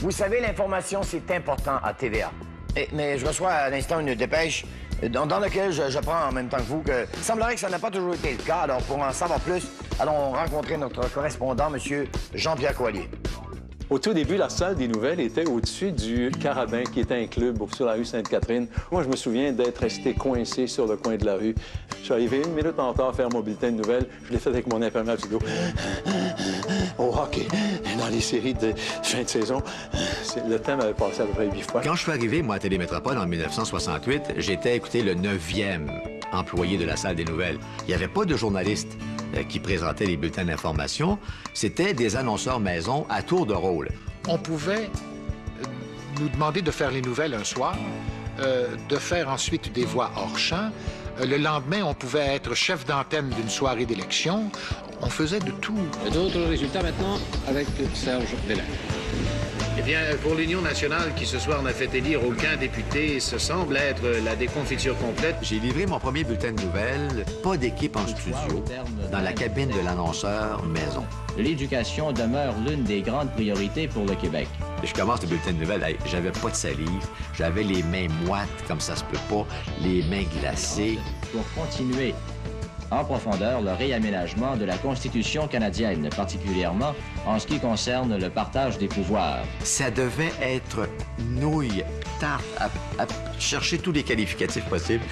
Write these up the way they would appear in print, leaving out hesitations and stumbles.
Vous savez, l'information, c'est important à TVA. Mais je reçois à l'instant une dépêche dans laquelle j'apprends en même temps que vous que il semblerait que ça n'a pas toujours été le cas. Alors, pour en savoir plus, allons rencontrer notre correspondant, M. Jean-Pierre Coallier. Au tout début, la salle des nouvelles était au-dessus du Carabin, qui était un club sur la rue Sainte-Catherine. Moi, je me souviens d'être resté coincé sur le coin de la rue. Je suis arrivé 1 minute en retard à faire mon bulletin de nouvelles. Je l'ai fait avec mon imperméable du dos. Au hockey, dans les séries de fin de saison, le thème avait passé à peu près 8 fois. Quand je suis arrivé, moi, à Télémétropole, en 1968, j'étais, écoutez, le 9e employé de la salle des nouvelles. Il n'y avait pas de journalistes qui présentaient les bulletins d'information. C'était des annonceurs maison à tour de rôle. On pouvait nous demander de faire les nouvelles un soir, de faire ensuite des voix hors champ. Le lendemain, on pouvait être chef d'antenne d'une soirée d'élection. On faisait de tout. D'autres résultats maintenant avec Serge Bellin. Eh bien, pour l'Union nationale, qui ce soir n'a fait élire aucun député, ce semble être la déconfiture complète. J'ai livré mon premier bulletin de nouvelles, pas d'équipe en studio, dans la cabine de l'annonceur maison. L'éducation demeure l'une des grandes priorités pour le Québec. Je commence le bulletin de nouvelles, hey, j'avais pas de salive, j'avais les mains moites comme ça se peut pas, les mains glacées. Pour continuer en profondeur le réaménagement de la Constitution canadienne, particulièrement en ce qui concerne le partage des pouvoirs. Ça devait être nouille, tarte, à chercher tous les qualificatifs possibles.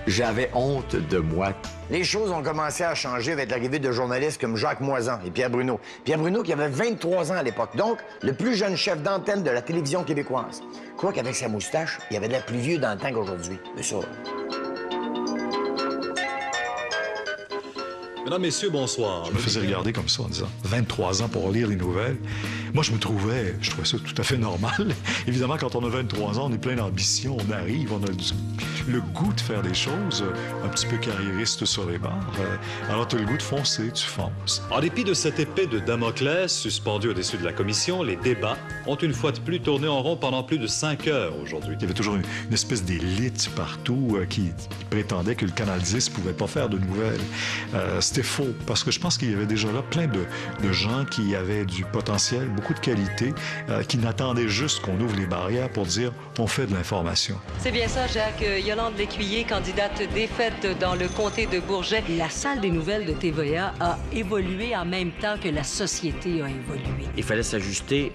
J'avais honte de moi. Les choses ont commencé à changer avec l'arrivée de journalistes comme Jacques Moisan et Pierre Bruno. Pierre Bruno qui avait 23 ans à l'époque, donc le plus jeune chef d'antenne de la télévision québécoise. Quoi qu'avec sa moustache, il avait l'air plus vieux dans le temps qu'aujourd'hui. Mais ça... Mesdames, Messieurs, bonsoir. Je me faisais regarder comme ça en disant 23 ans pour lire les nouvelles. Moi, je trouvais ça tout à fait normal. Évidemment, quand on a 23 ans, on est plein d'ambition, on arrive, on a le goût de faire des choses un petit peu carriéristes sur les bords. Alors, tu as le goût de foncer, tu fonces. En dépit de cette épée de Damoclès suspendue au-dessus de la commission, les débats ont une fois de plus tourné en rond pendant plus de 5 heures aujourd'hui. Il y avait toujours une espèce d'élite partout qui prétendait que le Canal 10 ne pouvait pas faire de nouvelles. C'était faux, parce que je pense qu'il y avait déjà là plein de gens qui avaient du potentiel, beaucoup de qualité, qui n'attendaient juste qu'on ouvre les barrières pour dire on fait de l'information. C'est bien ça, Jacques. Yolande Lécuyer, candidate défaite dans le comté de Bourget. La salle des nouvelles de TVA a évolué en même temps que la société a évolué. Il fallait s'ajuster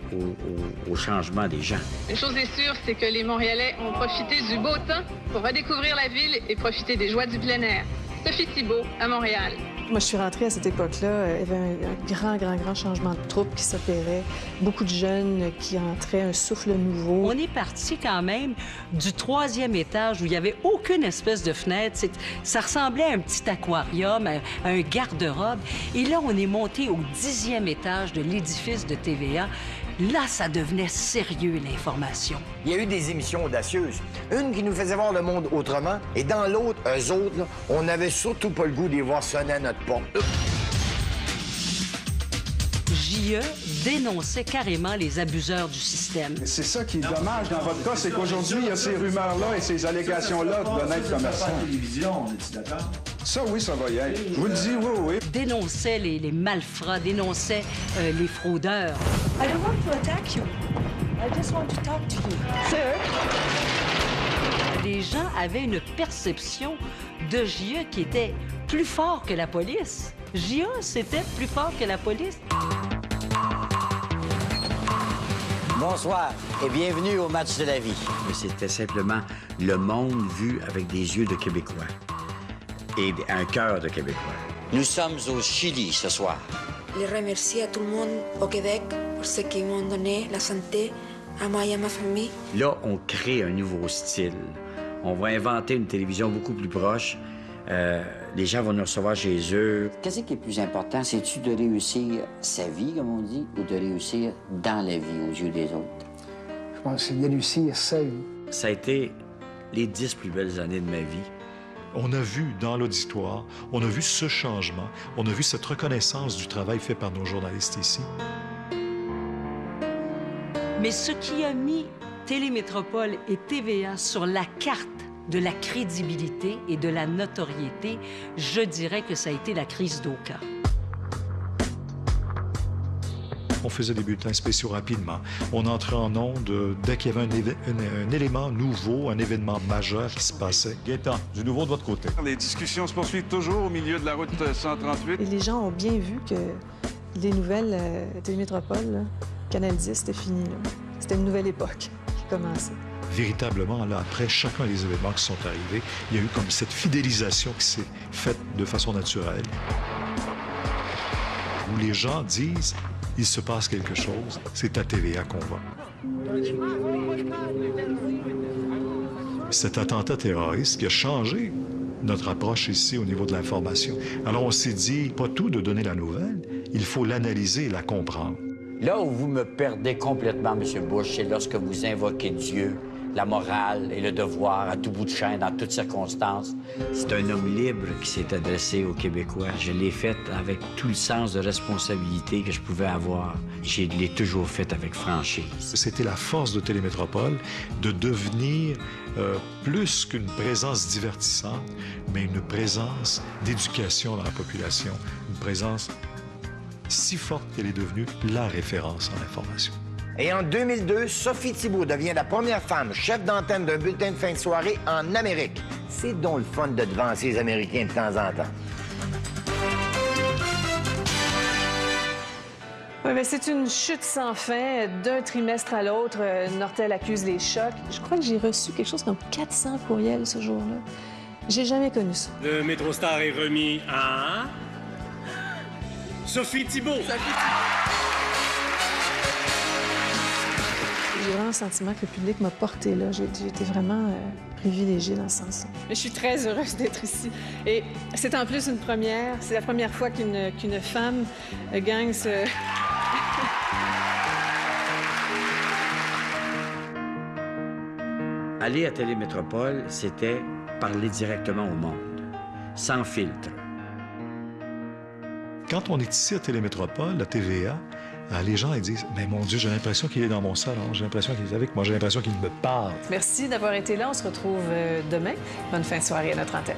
au changement des gens. Une chose est sûre, c'est que les Montréalais ont profité du beau temps pour redécouvrir la ville et profiter des joies du plein air. Sophie Thibault, à Montréal. Moi, je suis rentrée à cette époque-là. Il y avait un grand changement de troupe qui s'opérait. Beaucoup de jeunes qui entraient, un souffle nouveau. On est parti quand même du 3e étage où il n'y avait aucune espèce de fenêtre. Ça ressemblait à un petit aquarium, à un garde-robe. Et là, on est monté au 10e étage de l'édifice de TVA. Là, ça devenait sérieux, l'information. Il y a eu des émissions audacieuses. Une qui nous faisait voir le monde autrement, et dans l'autre, eux autres, là, on n'avait surtout pas le goût d'y voir sonner à notre porte. JE dénonçait carrément les abuseurs du système. C'est ça qui est dommage dans votre cas, c'est qu'aujourd'hui, il y a ces rumeurs-là et ces allégations-là d'honnêtes commerçants. La télévision, on est-tu d'accord? Ça, oui, ça va y être. Je vous le dis, oui. Dénonçait les malfrats, dénonçait les fraudeurs. I don't want to attack you. I just want to talk to you. Sir? Les gens avaient une perception de JE qui était plus fort que la police. JE, c'était plus fort que la police. Bonsoir et bienvenue au match de la vie. C'était simplement le monde vu avec des yeux de Québécois et un cœur de Québécois. Nous sommes au Chili ce soir. Je remercie à tout le monde au Québec pour ce qu'ils m'ont donné, la santé, à moi et à ma famille. Là, on crée un nouveau style. On va inventer une télévision beaucoup plus proche. Les gens vont nous recevoir chez eux. Qu'est-ce qui est plus important? C'est-tu de réussir sa vie, comme on dit, ou de réussir dans la vie, aux yeux des autres? Je pense que c'est de réussir sa vie. Ça a été les 10 plus belles années de ma vie. On a vu dans l'auditoire, on a vu ce changement, on a vu cette reconnaissance du travail fait par nos journalistes ici. Mais ce qui a mis Télémétropole et TVA sur la carte de la crédibilité et de la notoriété, je dirais que ça a été la crise d'Oka. On faisait des bulletins spéciaux rapidement. On entrait en onde dès qu'il y avait un élément nouveau, un événement majeur qui se passait. Gaétan, du nouveau de votre côté. Les discussions se poursuivent toujours au milieu de la route 138. Et les gens ont bien vu que les nouvelles Télémétropole, là, Canal 10, c'était fini. C'était une nouvelle époque qui commençait. Véritablement, là, après chacun des événements qui sont arrivés, il y a eu comme cette fidélisation qui s'est faite de façon naturelle. Où les gens disent, il se passe quelque chose, c'est à TVA qu'on va. Cet attentat terroriste qui a changé notre approche ici au niveau de l'information. Alors on s'est dit, pas tout de donner la nouvelle, il faut l'analyser et la comprendre. Là où vous me perdez complètement, M. Bush, c'est lorsque vous invoquez Dieu, la morale et le devoir à tout bout de champ, dans toutes circonstances. C'est un homme libre qui s'est adressé aux Québécois. Je l'ai fait avec tout le sens de responsabilité que je pouvais avoir. Je l'ai toujours fait avec franchise. C'était la force de Télémétropole de devenir plus qu'une présence divertissante, mais une présence d'éducation dans la population, une présence si forte qu'elle est devenue la référence en information. Et en 2002, Sophie Thibault devient la première femme chef d'antenne d'un bulletin de fin de soirée en Amérique. C'est donc le fun de devancer les Américains de temps en temps. Oui, bien, c'est une chute sans fin. D'un trimestre à l'autre, Nortel accuse les chocs. Je crois que j'ai reçu quelque chose comme 400 courriels ce jour-là. J'ai jamais connu ça. Le MétroStar est remis à... Sophie Thibault. J'ai vraiment le sentiment que le public m'a porté là. J'ai été vraiment privilégiée dans ce sens-là. Mais je suis très heureuse d'être ici. Et c'est en plus une première. C'est la première fois qu'une femme gagne ce... Aller à Télémétropole, c'était parler directement au monde, sans filtre. Quand on est ici à Télémétropole, à TVA, les gens ils disent « Mais mon Dieu, j'ai l'impression qu'il est dans mon salon, j'ai l'impression qu'il est avec moi, j'ai l'impression qu'il me parle. » Merci d'avoir été là. On se retrouve demain. Bonne fin de soirée à notre antenne.